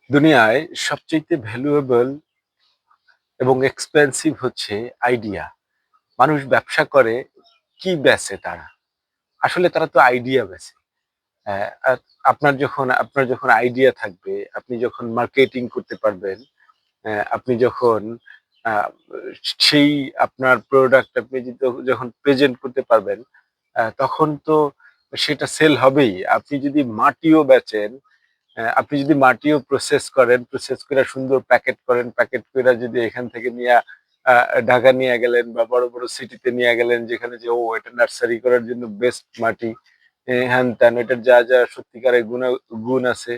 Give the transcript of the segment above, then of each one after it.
দুনিয়ায় সবচাইতে ভ্যালুয়েবল এবং এক্সপেন্সিভ হচ্ছে আইডিয়া। মানুষ ব্যবসা করে কি বেচে তারা? আসলে তারা তো আইডিয়া বেচে। আর আপনার যখন আইডিয়া থাকবে, আপনি যখন মার্কেটিং করতে পারবেন, আপনি যখন আ সেই আপনার প্রোডাক্ট আপনি যখন প্রেজেন্ট করতে পারবেন, তখন তো সেটা সেল হবেই। আপনি যদি মাটিও বেচেন, আপনি যদি মাটিও প্রসেস করেন, প্রসেস কইরা সুন্দর প্যাকেট করেন, প্যাকেট কইরা যদি এখান থেকে নিয়া আ ঢাকা নিয়া গেলেন বা বড়, বড় সিটিতে নিয়া গেলেন যেখানে যে এটা নার্সারি করার জন্য বেস্ট মাটি, হ্যান-ত্যান এটার যা সত্যিকারের গুণ আছে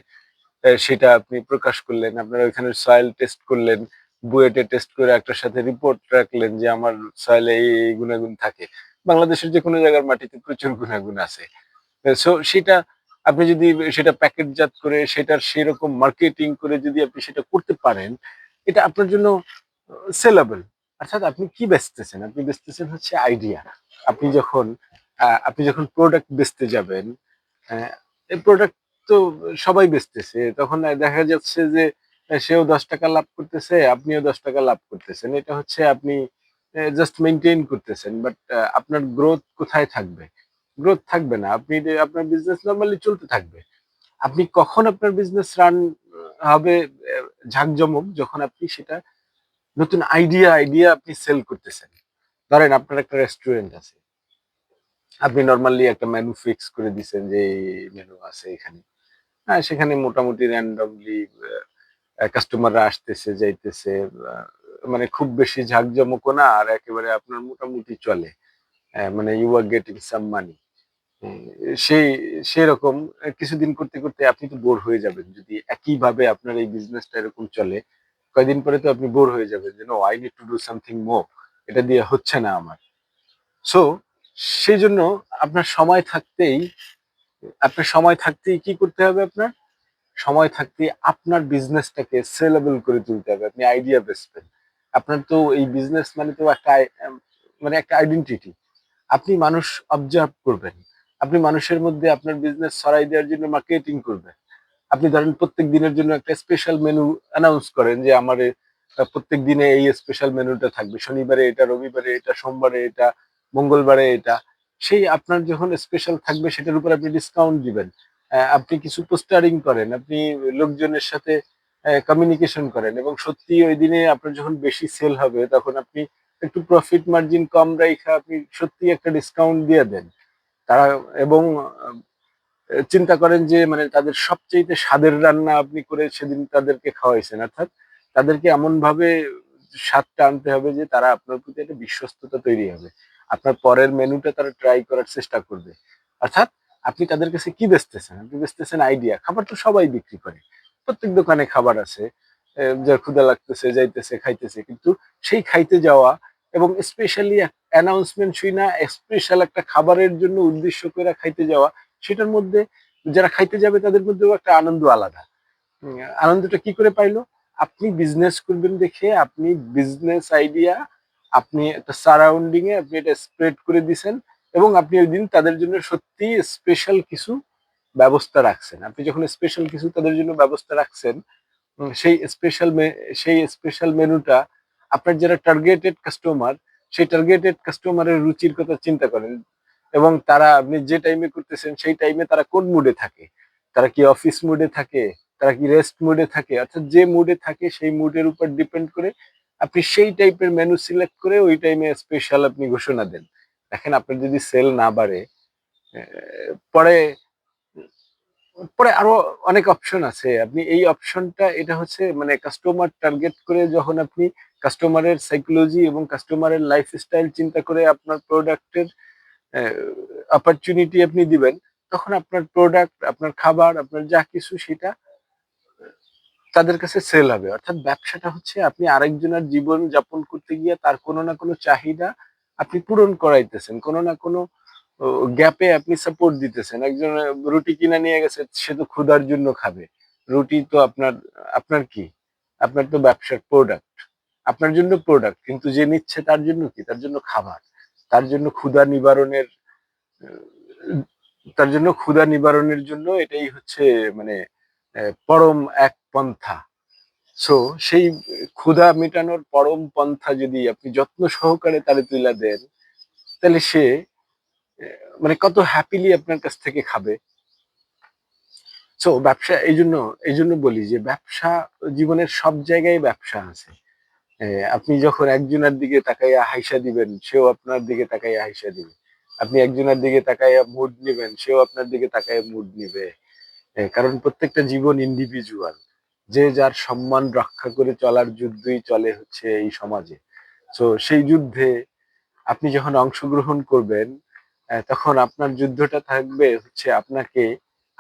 সেটা আপনি প্রকাশ করলেন। আপনার ওইখানে সয়েল টেস্ট করলেন, বুয়েটে টেস্ট করে একটার সাথে রিপোর্ট রাখলেন যে আমার সয়েলে এই গুনাগুণ থাকে। বাংলাদেশের যেকোনো জায়গার মাটিতে প্রচুর গুনাগুণ আছে। সো সেটা আপনি যদি সেটা প্যাকেটজাত করে সেটার সেরকম মার্কেটিং করে যদি আপনি সেটা করতে পারেন, এটা আপনার জন্য সেলেবল। অর্থাৎ আপনি কি বেচতেছেন? আপনি বেচতেছেন হচ্ছে আইডিয়া। আপনি যখন প্রোডাক্ট বেচতে যাবেন, অ্যা এই প্রোডাক্ট তো সবাই বেচতেছে। তখন দেখা যাচ্ছে যে সেও ৳১০ লাভ করতেছে, আপনিও ৳১০ লাভ করতেছেন। এটা হচ্ছে আপনি জাস্ট মেইনটেইন করতেছেন। বাট আপনার গ্রোথ কোথায় থাকবে? গ্রোথ থাকবে না। আপনার বিজনেস নরমালি চলতে থাকবে। আপনি কখন আপনার বিজনেস রান হবে অ্যা ঝাঁকজমক যখন আপনি সেটা নতুন আইডিয়া আপনি সেল করতেছেন। ধরেন আপনার একটা রেস্টুরেন্ট আছে। আপনি নরমালি একটা মেনু ফিক্স করে দিছেন যে এই মেনু আছে এখানে। হ্যাঁ, সেখানে মোটামুটি randomly কাস্টমাররা আসতেছে, যাইতেছে। আ মানে খুব বেশি ঝাঁকজমকও না আর একেবারে আপনার মোটামুটি চলে। মানে you are getting some money। হুম, সেই সেরকম কিছুদিন করতে আপনি তো বোর হয়ে যাবেন। যদি একইভাবে আপনার এই বিজনেসটা এরকম চলে, কয়দিন পরে তো আপনি বোর হয়ে যাবেন যে, "no, I need to do something more। এটা দিয়ে হচ্ছে না আমার।" সো সেজন্য আপনার সময় থাকতেই আপনার সময় থাকতেই কি করতে হবে আপনার? সময় থাকতেই আপনার বিজনেসটাকে সেলেবল করে তুলতে হবে। আপনি আইডিয়া বেচবেন। আপনার তো এই বিজনেস মানে তো একটা মানে একটা আইডেন্টিটি। আপনি মানুষ অবজার্ভ করবেন। আপনি মানুষের মধ্যে আপনার বিজনেস ছড়াই দেওয়ার জন্য মার্কেটিং করবেন। আপনি ধরেন প্রত্যেক দিনের জন্য একটা স্পেশাল মেনু অ্যানাউন্স করেন যে আমার প্রত্যেক দিনে এই স্পেশাল মেনুটা থাকবে। শনিবারে এটা, রবিবারে এটা, সোমবারে এটা, মঙ্গলবারে এটা। সেই আপনার যখন স্পেশাল থাকবে সেটার উপর আপনি ডিসকাউন্ট দিবেন। আপনি কিছু পোস্টারিং করেন, আপনি লোকজনের সাথে কমিউনিকেশন করেন এবং সত্যিই ওই দিনে আপনার যখন বেশি সেল হবে তখন আপনি একটু প্রফিট মার্জিন কম রাইখা আপনি সত্যিই একটা ডিসকাউন্ট দিয়ে দেন। তারা এবং চিন্তা করেন যে মানে তাদের সবচাইতে স্বাদের রান্না আপনি করে সেদিন তাদেরকে খাওয়াইছেন। অর্থাৎ তাদেরকে এমনভাবে স্বাদটা আনতে হবে যে তারা আপনার প্রতি একটা বিশ্বস্ততা তৈরি হবে। আপনার পরের মেনুটা তারা ট্রাই করার চেষ্টা করবে। অর্থাৎ আপনি তাদের কাছে কি বেচতেছেন? আপনি বেচতেছেন আইডিয়া। খাবার তো সবাই বিক্রি করে। প্রত্যেক দোকানে খাবার আছে। যার ক্ষুধা লাগতেছে, যাইতেছে, খাইতেছে। কিন্তু সেই খাইতে যাওয়া এবং স্পেশালি অ্যানাউন্সমেন্ট শুইনা স্পেশাল একটা খাবারের জন্য উদ্দেশ্য কইরা খাইতে যাওয়া সেটার মধ্যে যারা খাইতে যাবে তাদের মধ্যেও একটা আনন্দ আলাদা। উম আনন্দটা কি করে পাইলো? আপনি বিজনেস করবেন দেখে আপনি বিজনেস আইডিয়া আপনি একটা সারাউন্ডিং এ আপনি এটা স্প্রেড করে দিছেন এবং আপনি ঐদিন তাদের জন্য সত্যিই স্পেশাল কিছু ব্যবস্থা রাখছেন। আপনি যখন স্পেশাল কিছু তাদের জন্য ব্যবস্থা রাখছেন, উম সেই স্পেশাল মে সেই স্পেশাল মেনুটা আপনার যারা টার্গেটেড কাস্টমার, সেই টার্গেটেড কাস্টমারের রুচির কথা চিন্তা করেন। এবং তারা আপনি যে টাইমে করতেছেন সেই টাইমে তারা কোন মুডে থাকে? তারা কি অফিস মুডে থাকে? তারা কি রেস্ট মুডে থাকে? অর্থাৎ যে মুডে থাকে সেই মুডের উপর ডিপেন্ড করে আপনি সেই টাইপের মেনু সিলেক্ট করে ওই টাইমে স্পেশাল আপনি ঘোষণা দেন। দেখেন আপনার যদি সেল না বাড়ে, অ্যা পরে পরে আরো অনেক অপশন আছে। আপনি এই অপশনটা এটা হচ্ছে মানে কাস্টমার টার্গেট করে যখন আপনি কাস্টমারের সাইকোলজি এবং কাস্টমারের লাইফস্টাইল চিন্তা করে আপনার প্রোডাক্টের অ্যা অপরচুনিটি আপনি দিবেন, তখন আপনার প্রোডাক্ট, আপনার খাবার, আপনার যা কিছু সেটা তাদের কাছে সেল হবে। অর্থাৎ ব্যবসাটা হচ্ছে আপনি আরেকজনের জীবন যাপন করতে গিয়ে তার কোনো না কোনো চাহিদা আপনি পূরণ করাইতেছেন। কোনো না কোনো ও গ্যাপে আপনি সাপোর্ট দিতেছেন। একজন রুটি কিনে নিয়ে গেছে, সে তো ক্ষুধার জন্য খাবে। রুটি তো আপনার কি? আপনার তো ব্যবসার প্রোডাক্ট। আপনার জন্য প্রোডাক্ট। কিন্তু যে নিচ্ছে তার জন্য কি? তার জন্য খাবার। তার জন্য ক্ষুধা নিবারণের তার জন্য ক্ষুধা নিবারণের জন্য এটাই হচ্ছে মানে পরম এক পন্থা। সো সেই ক্ষুধা মেটানোর পরম পন্থা যদি আপনি যত্ন সহকারে তারে তুইলা দেন, তাহলে সে মানে কত হ্যাপিলি আপনার কাছ থেকে খাবে। সো ব্যবসা এইজন্য বলি যে ব্যবসা জীবনের সব জায়গায় ব্যবসা আছে। আপনি যখন একজনের দিকে তাকাইয়া হাইসা দিবেন, সেও আপনার দিকে তাকাইয়া হাইসা দিবে। আপনি একজনের দিকে তাকাইয়া মুড নিবেন, সেও আপনার দিকে তাকাইয়া মুড নিবে। কারণ প্রত্যেকটা জীবন ইন্ডিভিজুয়াল। যে যার সম্মান রক্ষা করে চলার যুদ্ধই চলে হচ্ছে এই সমাজে। সো সেই যুদ্ধে আপনি যখন অংশগ্রহণ করবেন, তখন আপনার যুদ্ধটা থাকবে হচ্ছে আপনাকে